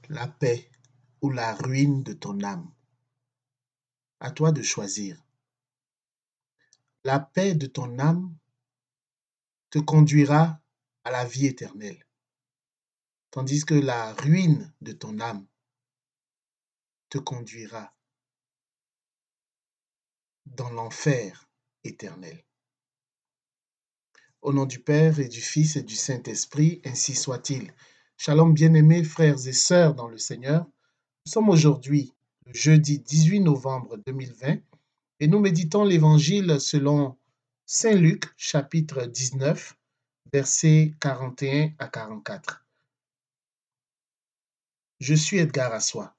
La paix ou la ruine de ton âme. À toi de choisir. La paix de ton âme te conduira à la vie éternelle, tandis que la ruine de ton âme te conduira dans l'enfer éternel. Au nom du Père et du Fils et du Saint-Esprit, ainsi soit-il. Shalom bien-aimés frères et sœurs dans le Seigneur. Nous sommes aujourd'hui le jeudi 18 novembre 2020 et nous méditons l'Évangile selon Saint Luc, chapitre 19, versets 41 à 44. Je suis Edgar Assois.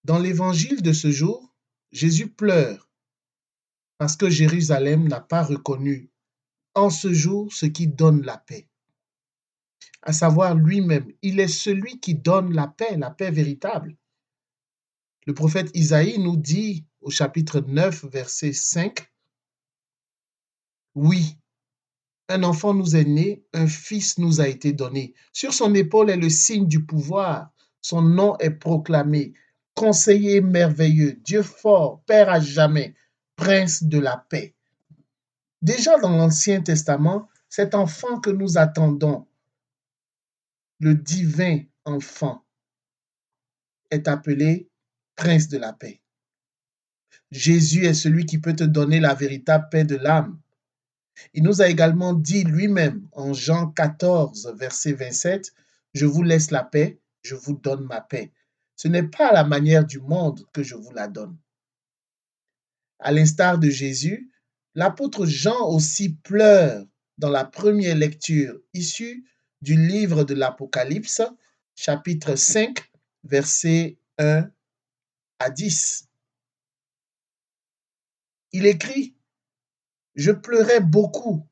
Dans l'Évangile de ce jour, Jésus pleure parce que Jérusalem n'a pas reconnu en ce jour ce qui donne la paix, à savoir lui-même. Il est celui qui donne la paix véritable. Le prophète Isaïe nous dit au chapitre 9, verset 5, « Oui, un enfant nous est né, un fils nous a été donné. Sur son épaule est le signe du pouvoir. Son nom est proclamé. Conseiller merveilleux, Dieu fort, Père à jamais, Prince de la paix. » Déjà dans l'Ancien Testament, cet enfant que nous attendons, le divin enfant, est appelé Prince de la paix. Jésus est celui qui peut te donner la véritable paix de l'âme. Il nous a également dit lui-même en Jean 14, verset 27, « Je vous laisse la paix, je vous donne ma paix. Ce n'est pas à la manière du monde que je vous la donne. » À l'instar de Jésus, l'apôtre Jean aussi pleure dans la première lecture issue du livre de l'Apocalypse, chapitre 5, versets 1 à 10. Il écrit, « Je pleurais beaucoup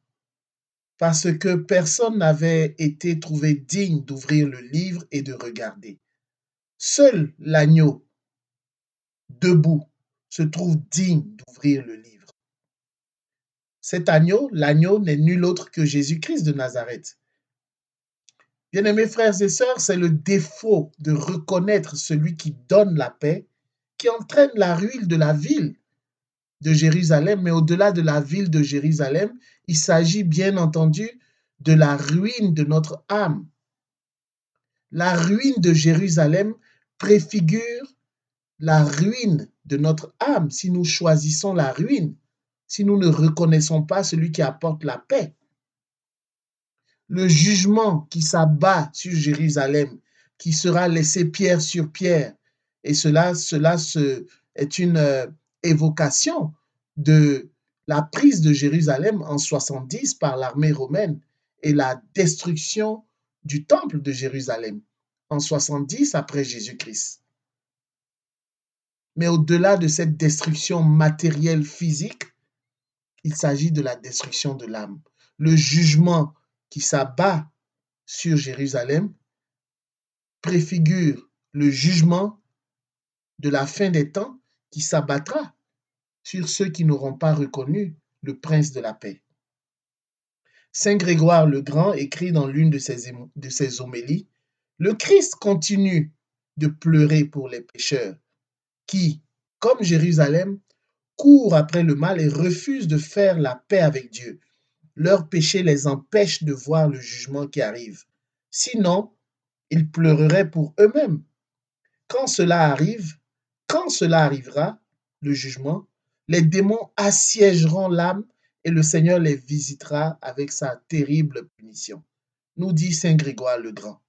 parce que personne n'avait été trouvé digne d'ouvrir le livre et de regarder. Seul l'agneau, debout, se trouve digne d'ouvrir le livre. » Cet agneau, l'agneau n'est nul autre que Jésus-Christ de Nazareth. Bien-aimés frères et sœurs, c'est le défaut de reconnaître celui qui donne la paix qui entraîne la ruine de la ville de Jérusalem. Mais au-delà de la ville de Jérusalem, il s'agit bien entendu de la ruine de notre âme. La ruine de Jérusalem préfigure la ruine de notre âme si nous choisissons la ruine, si nous ne reconnaissons pas celui qui apporte la paix. Le jugement qui s'abat sur Jérusalem, qui sera laissé pierre sur pierre, et cela est une évocation de la prise de Jérusalem en 70 par l'armée romaine et la destruction du temple de Jérusalem en 70 après Jésus-Christ. Mais au-delà de cette destruction matérielle physique, il s'agit de la destruction de l'âme. Le jugement qui s'abat sur Jérusalem préfigure le jugement de la fin des temps qui s'abattra sur ceux qui n'auront pas reconnu le prince de la paix. Saint Grégoire le Grand écrit dans l'une de ses homélies, « Le Christ continue de pleurer pour les pécheurs qui, comme Jérusalem, courent après le mal et refusent de faire la paix avec Dieu. Leurs péchés les empêchent de voir le jugement qui arrive. Sinon, ils pleureraient pour eux-mêmes. Quand cela arrivera, le jugement, les démons assiégeront l'âme et le Seigneur les visitera avec sa terrible punition. » Nous dit Saint Grégoire le Grand.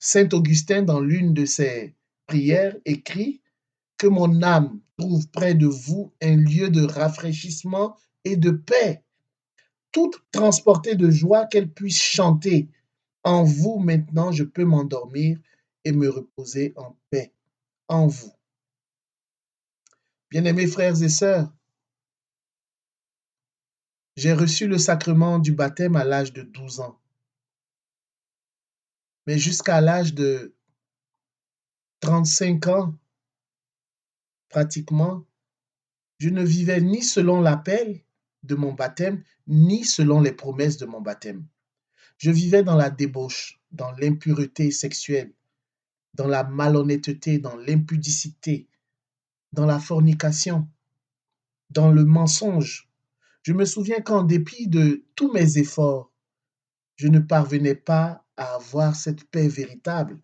Saint Augustin, dans l'une de ses prières, écrit « Que mon âme trouve près de vous un lieu de rafraîchissement et de paix, toute transportée de joie, qu'elle puisse chanter. En vous, maintenant, je peux m'endormir et me reposer en paix. En vous. » Bien-aimés frères et sœurs, j'ai reçu le sacrement du baptême à l'âge de 12 ans. Mais jusqu'à l'âge de 35 ans, pratiquement, je ne vivais ni selon l'appel de mon baptême, ni selon les promesses de mon baptême. Je vivais dans la débauche. dans l'impureté sexuelle, dans la malhonnêteté, dans l'impudicité, dans la fornication, dans le mensonge. Je me souviens qu'en dépit de tous mes efforts, je ne parvenais pas à avoir cette paix véritable,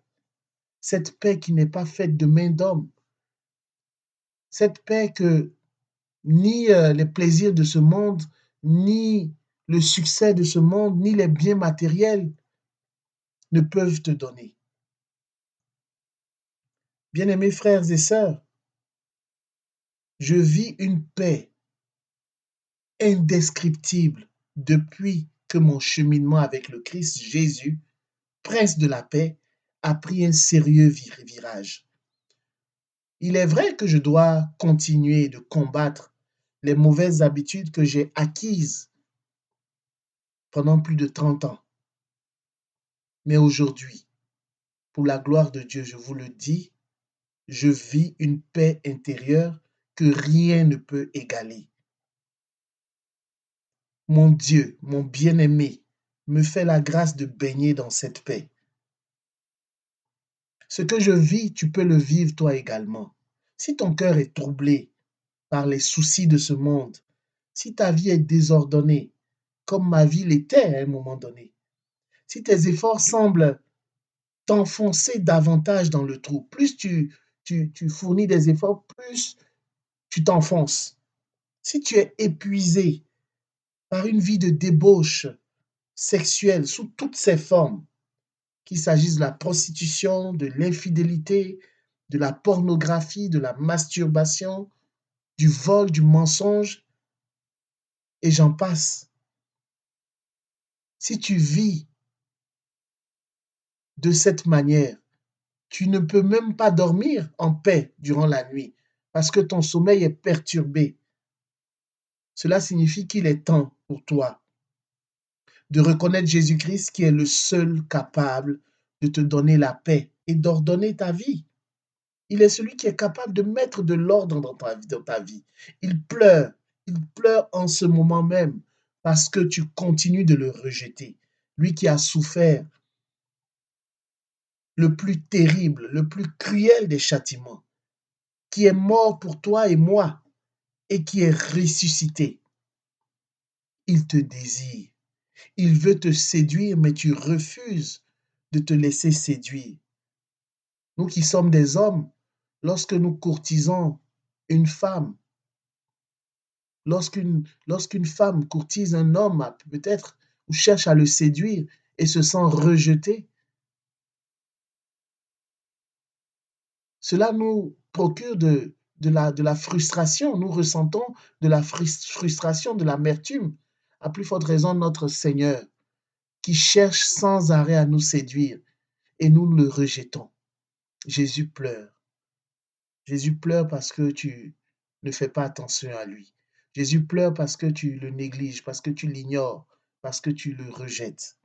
cette paix qui n'est pas faite de main d'homme, cette paix que ni les plaisirs de ce monde, ni le succès de ce monde, ni les biens matériels ne peuvent te donner. Bien-aimés frères et sœurs, je vis une paix indescriptible depuis que mon cheminement avec le Christ Jésus, Prince de la paix, a pris un sérieux virage. Il est vrai que je dois continuer de combattre les mauvaises habitudes que j'ai acquises pendant plus de 30 ans. Mais aujourd'hui, pour la gloire de Dieu, je vous le dis, je vis une paix intérieure que rien ne peut égaler. Mon Dieu, mon bien-aimé, me fait la grâce de baigner dans cette paix. Ce que je vis, tu peux le vivre toi également. Si ton cœur est troublé par les soucis de ce monde, si ta vie est désordonnée, comme ma vie l'était à un moment donné, si tes efforts semblent t'enfoncer davantage dans le trou, plus tu fournis des efforts, plus tu t'enfonces. Si tu es épuisé par une vie de débauche sexuelle sous toutes ses formes, qu'il s'agisse de la prostitution, de l'infidélité, de la pornographie, de la masturbation, du vol, du mensonge, et j'en passe. Si tu vis de cette manière, tu ne peux même pas dormir en paix durant la nuit parce que ton sommeil est perturbé. Cela signifie qu'il est temps pour toi de reconnaître Jésus-Christ qui est le seul capable de te donner la paix et d'ordonner ta vie. Il est celui qui est capable de mettre de l'ordre dans ta vie. Il pleure en ce moment même parce que tu continues de le rejeter. Lui qui a souffert le plus terrible, le plus cruel des châtiments, qui est mort pour toi et moi et qui est ressuscité. Il te désire. Il veut te séduire, mais tu refuses de te laisser séduire. Nous qui sommes des hommes, lorsque nous courtisons une femme, lorsqu'une femme courtise un homme, peut-être, ou cherche à le séduire et se sent rejetée, cela nous procure de la frustration. Nous ressentons de la frustration, de l'amertume. À plus forte raison, notre Seigneur, qui cherche sans arrêt à nous séduire, et nous le rejetons. Jésus pleure. Jésus pleure parce que tu ne fais pas attention à lui. Jésus pleure parce que tu le négliges, parce que tu l'ignores, parce que tu le rejettes.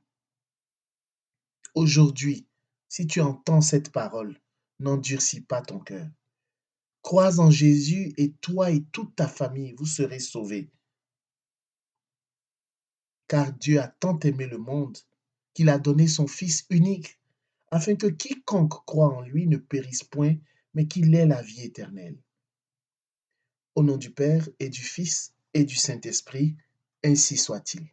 Aujourd'hui, si tu entends cette parole, n'endurcis pas ton cœur. Crois en Jésus et toi et toute ta famille, vous serez sauvés. Car Dieu a tant aimé le monde qu'il a donné son Fils unique, afin que quiconque croit en lui ne périsse point, mais qu'il ait la vie éternelle. Au nom du Père et du Fils et du Saint-Esprit, ainsi soit-il.